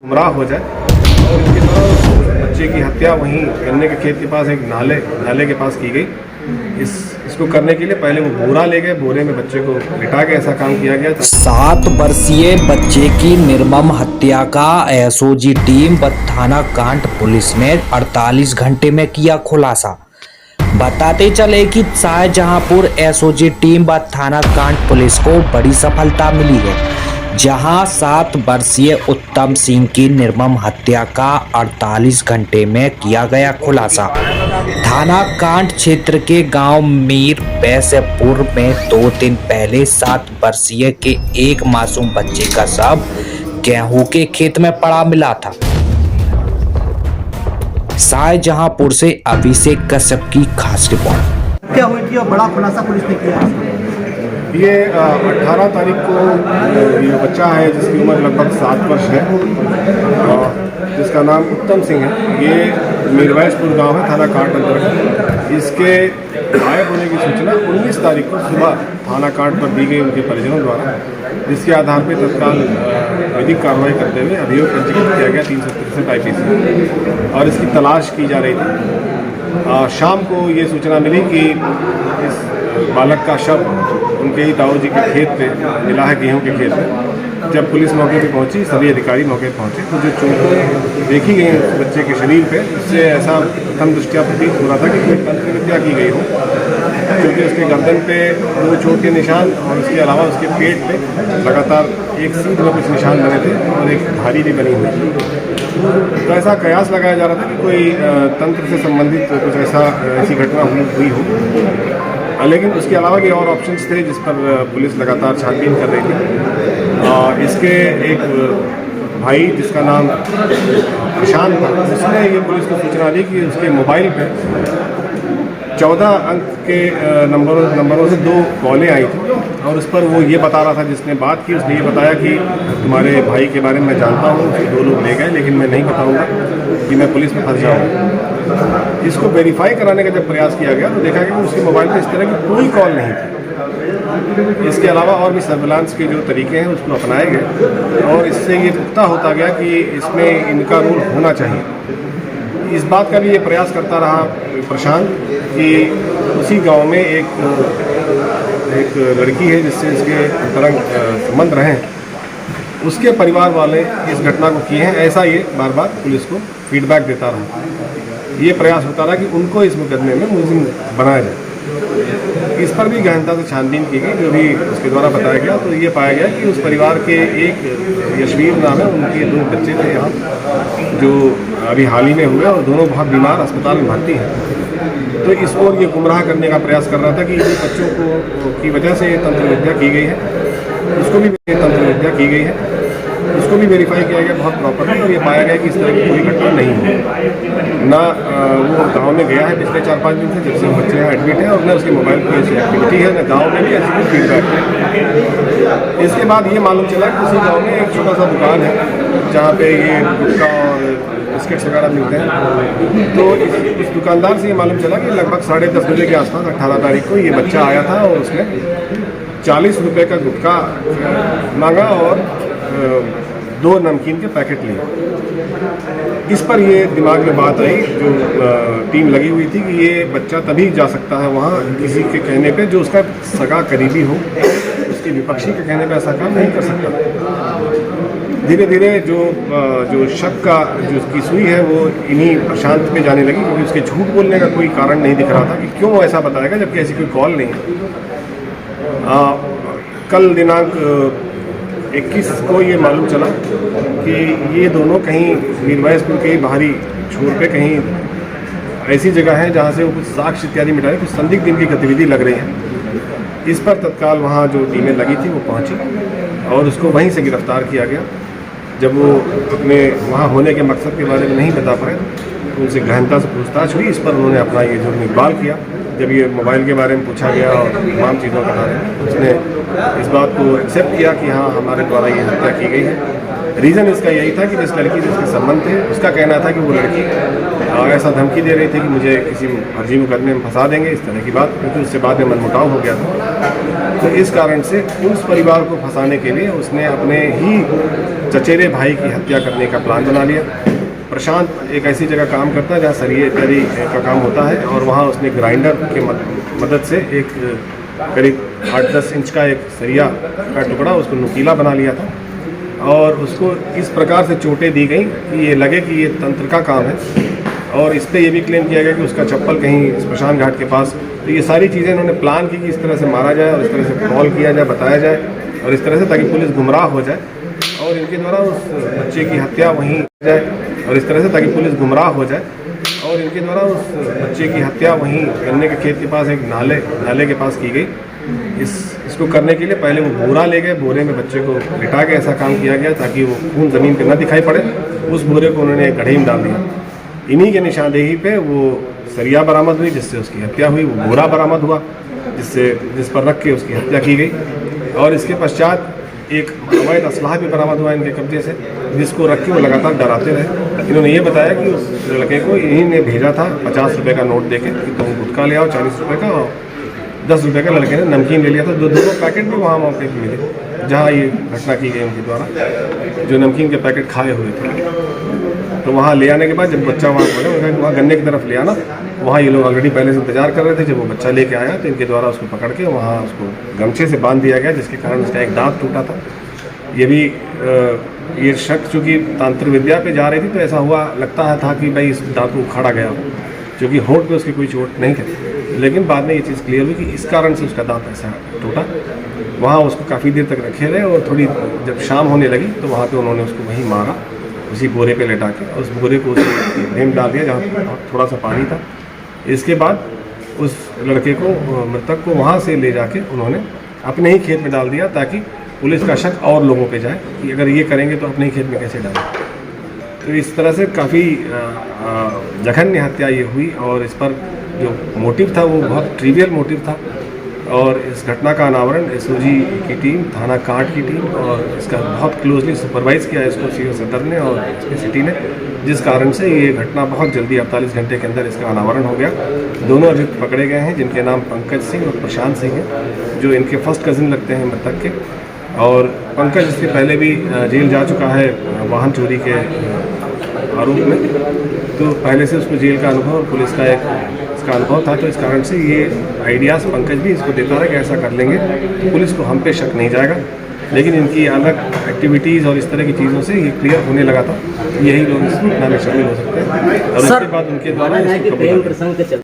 गुमराह हो जाए और इसके द्वारा बच्चे की हत्या वहीं गन्ने के खेत के पास एक नाले के पास की गई। इसको करने के लिए पहले वो बोरा ले गए, बोरे में बच्चे को लिटा के ऐसा काम किया गया था। 7 वर्षीय बच्चे की निर्मम हत्या का एसओजी टीम व थाना कांट पुलिस ने 48 घंटे में किया खुलासा। बताते चले कि शाहजहांपुर एसओजी टीम व थाना कांट पुलिस को बड़ी सफलता मिली है, जहां 7 वर्षीय उत्तम सिंह की निर्मम हत्या का 48 घंटे में किया गया खुलासा। थाना कांट क्षेत्र के गांव मीर बैसेपुर में 2 दिन पहले 7 वर्षीय के एक मासूम बच्चे का शव गेहूं के खेत में पड़ा मिला था। शाहजहांपुर से अभिषेक कश्यप की खास रिपोर्ट। क्या हुई थी और बड़ा खुलासा पुलिस ने किया? ये 18 तारीख को ये बच्चा है जिसकी उम्र लगभग 7 वर्ष है, जिसका नाम उत्तम सिंह है। ये मीरवैसपुर गांव है, थाना कांट अंतर्गत। इसके गायब होने की सूचना 19 तारीख को सुबह थाना कांट पर दी गई उनके परिजनों द्वारा, जिसके आधार पर तत्काल विधिक कार्रवाई करते हुए अभियोग पंजीकृत किया गया 363 IPC और इसकी तलाश की जा रही थी। शाम को ये सूचना मिली कि इस बालक का शव उनके ही ताऊ जी के खेत पे मिला है, गेहूं के खेत में। जब पुलिस मौके पे पहुंची, सभी अधिकारी मौके पे पहुंचे, तो जो चोटें देखी गई उस बच्चे के शरीर पे, उससे ऐसा प्रथम दृष्टया प्रतीत हो रहा था कि कोई तंत्र विद्या की गई हो, क्योंकि उसके गर्दन पे 2 चोट के निशान और उसके अलावा उसके पेट पे लगातार एक सीध में कुछ निशान बने थे और एक धारी भी बनी हुई थी। तो ऐसा कयास लगाया जा रहा था कि कोई तंत्र से संबंधित कुछ ऐसी घटना हुई हो, लेकिन उसके अलावा भी और ऑप्शंस थे जिस पर पुलिस लगातार छानबीन कर रही थी। इसके एक भाई जिसका नाम प्रशांत था, उसने ये पुलिस को सूचना दी कि उसके मोबाइल पे 14 अंक के नंबरों से 2 कॉलें आई थी और उस पर वो ये बता रहा था, जिसने बात की उसने ये बताया कि तुम्हारे भाई के बारे में मैं जानता हूँ, 2 लोग ले गए, लेकिन मैं नहीं बताऊँगा कि मैं पुलिस में फंस जाऊँगा। इसको वेरीफाई कराने का जब प्रयास किया गया तो देखा गया कि उसके मोबाइल पर इस तरह की कोई कॉल नहीं थी। इसके अलावा और भी सर्विलांस के जो तरीके हैं उसको अपनाए गए और इससे ये पुख्ता होता गया कि इसमें इनका रोल होना चाहिए। इस बात का भी ये प्रयास करता रहा प्रशांत कि उसी गांव में एक लड़की है जिससे इसके अंतरंग संबंध रहे, उसके परिवार वाले इस घटना को किए हैं, ऐसा ये बार बार पुलिस को फीडबैक देता रहा। ये प्रयास होता रहा कि उनको इस मुकदमे में मुलजिम बनाया जाए। इस पर भी गहनता से छानबीन की गई, जो भी उसके द्वारा बताया गया तो ये पाया गया कि उस परिवार के एक यशवीर नाम है, उनके 2 बच्चे थे यहाँ जो अभी हाल ही में हुए और दोनों बहुत बीमार अस्पताल में भर्ती हैं। तो इस ओर ये गुमराह करने का प्रयास कर रहा था कि इन बच्चों को की वजह से ये तंत्र विद्या की गई है, उसको भी तंत्र विद्या की गई है, उसको भी वेरीफाई किया गया बहुत प्रॉपरली और ये पाया गया कि इस तरह की कोई घटना नहीं हुई। ना वो गांव में गया है पिछले 4-5 दिन से, जब से बच्चे यहाँ एडमिट है, और न उसके मोबाइल पर ऐसी एक्टिविटी है, न गाँव में भी ऐसी कोई फीडबैक है। इसके बाद ये मालूम चला कि उसी गाँव में एक छोटा सा दुकान है जहाँ पे ये गुटखा और बिस्किट्स वगैरह मिलते हैं। तो इस दुकानदार से ये मालूम चला कि लगभग 10:30 बजे के आसपास 18 तारीख को ये बच्चा आया था और उसने 40 रुपये का गुटखा मांगा और 2 नमकीन के पैकेट लिए। इस पर ये दिमाग में बात आई, जो टीम लगी हुई थी, कि ये बच्चा तभी जा सकता है वहाँ किसी के कहने पे जो उसका सगा करीबी हो, उसके विपक्षी के कहने पे ऐसा काम नहीं कर सकता। धीरे धीरे जो शक का जो उसकी सुई है वो इन्हीं प्रशांत पे जाने लगी, क्योंकि उसके झूठ बोलने का कोई कारण नहीं दिख रहा था कि क्यों ऐसा बताएगा जबकि ऐसी कोई कॉल नहीं है। कल दिनांक 21 को ये मालूम चला कि ये दोनों कहीं मीरवैसपुर के बाहरी छोर पे कहीं ऐसी जगह है जहाँ से वो कुछ साक्ष्य इत्यादि मिटाए, कुछ संदिग्ध इनकी गतिविधि लग रही है। इस पर तत्काल वहाँ जो टीमें लगी थी वो पहुँची और उसको वहीं से गिरफ्तार किया गया। जब वो अपने वहाँ होने के मकसद के बारे में नहीं बता पाए तो उनसे गहनता से पूछताछ हुई। इस पर उन्होंने अपना ये जुर्म इकबाल किया। जब ये मोबाइल के बारे में पूछा गया और तमाम चीज़ों के बारे में, उसने इस बात को एक्सेप्ट किया कि हाँ, हमारे द्वारा ये हत्या की गई है। रीज़न इसका यही था कि जिस लड़की से इसके संबंध थे, उसका कहना था कि वो लड़की ऐसा धमकी दे रही थी कि मुझे किसी फर्जी मुकदमे में फंसा देंगे, इस तरह की बात, क्योंकि उससे बाद में मनमुटाव हो गया था। तो इस कारण से उस परिवार को फंसाने के लिए उसने अपने ही चचेरे भाई की हत्या करने का प्लान बना लिया। प्रशांत एक ऐसी जगह काम करता है जहाँ सरिये इत्यादि का काम होता है, और वहाँ उसने ग्राइंडर के मदद से एक करीब 8-10 इंच का एक सरिया का टुकड़ा उसको नुकीला बना लिया था, और उसको इस प्रकार से चोटें दी गई कि ये लगे कि ये तंत्र का काम है। और इस पर यह भी क्लेम किया गया कि उसका चप्पल कहीं स्मशान घाट के पास। तो ये सारी चीज़ें इन्होंने प्लान की कि इस तरह से मारा जाए और इस तरह से कॉल किया जाए, बताया जाए, और इस तरह से ताकि पुलिस गुमराह हो जाए और इनके द्वारा उस बच्चे की हत्या वहीं जाए, और इस तरह से ताकि पुलिस गुमराह हो जाए और इनके द्वारा उस बच्चे की हत्या वहीं गन्ने के खेत के पास एक नाले के पास की गई। इसको करने के लिए पहले वो बोरा ले गए, बोरे में बच्चे को लिटा के ऐसा काम किया गया ताकि वो खून ज़मीन पे न दिखाई पड़े। उस बोरे को उन्होंने एक गड्ढे में डाल दिया। इन्हीं के निशानदेही पे वो सरिया बरामद हुई जिससे उसकी हत्या हुई, वो बोरा बरामद हुआ जिस पर रख के उसकी हत्या की गई, और इसके पश्चात एक अवैध असलाह भी बरामद हुआ इनके कब्जे से, जिसको रख के वो लगातार डराते रहे। इन्होंने ये बताया कि उस लड़के को इन्हीं ने भेजा था 50 रुपये का नोट देके कि तुम गुटखा ले आओ 40 रुपये का, और 10 रुपये का लड़के ने नमकीन ले लिया था। दोनों पैकेट भी वहाँ मौके पर मिले जहाँ ये घटना की गई उनके द्वारा, जो नमकीन के पैकेट खाए हुए थे। तो वहाँ ले आने के बाद जब बच्चा वहाँ पहुँचा, उन्होंने वहाँ गन्ने की तरफ ले आना, वहाँ ये लोग ऑलरेडी पहले से इंतजार कर रहे थे। जब वो बच्चा लेके आया तो इनके द्वारा उसको पकड़ के वहाँ उसको गमछे से बांध दिया गया, जिसके कारण उसका एक दांत टूटा था। ये भी ये शक चूँकि तांत्रिक विद्या पे जा रही थी तो ऐसा हुआ लगता था कि भाई इस दांत को उखाड़ा गया, क्योंकि होंठ पे उसकी कोई चोट नहीं थी। लेकिन बाद में ये चीज़ क्लियर हुई कि इस कारण से उसका दांत ऐसा टूटा। वहाँ उसको काफ़ी देर तक रखे रहे, और थोड़ी जब शाम होने लगी तो वहाँ पे उन्होंने उसको वहीं मारा, उसी बोरे पे लेटा के। उस बोरे को उसी फ्रेम डाल दिया जहाँ थोड़ा सा पानी था। इसके बाद उस लड़के को, मृतक को वहाँ से ले जाके उन्होंने अपने ही खेत में डाल दिया, ताकि पुलिस का शक और लोगों पे जाए कि अगर ये करेंगे तो अपने ही खेत में कैसे डालें। तो इस तरह से काफ़ी जघन्य हत्या ये हुई, और इस पर जो मोटिव था वो बहुत ट्रिवियल मोटिव था। और इस घटना का अनावरण एसओजी की टीम, थाना कांट की टीम, और इसका बहुत क्लोजली सुपरवाइज किया इसको सीओ सदर ने और एसपी सिटी ने, जिस कारण से ये घटना बहुत जल्दी 48 घंटे के अंदर इसका अनावरण हो गया। दोनों अभियुक्त पकड़े गए हैं, जिनके नाम पंकज सिंह और प्रशांत सिंह हैं, जो इनके फर्स्ट कजिन लगते हैं मृतक के। और पंकज इससे पहले भी जेल जा चुका है वाहन चोरी के आरोप में, तो पहले से उसको जेल का अनुभव और पुलिस का इसका अनुभव था। तो इस कारण से ये आइडियाज़ पंकज भी इसको देता रहा कि ऐसा कर लेंगे तो पुलिस को हम पे शक नहीं जाएगा। लेकिन इनकी अलग एक्टिविटीज़ और इस तरह की चीज़ों से ये क्लियर होने लगा था, यही लोग इस घटना में शामिल हो सकते हैं। और उसके बाद उनके द्वारा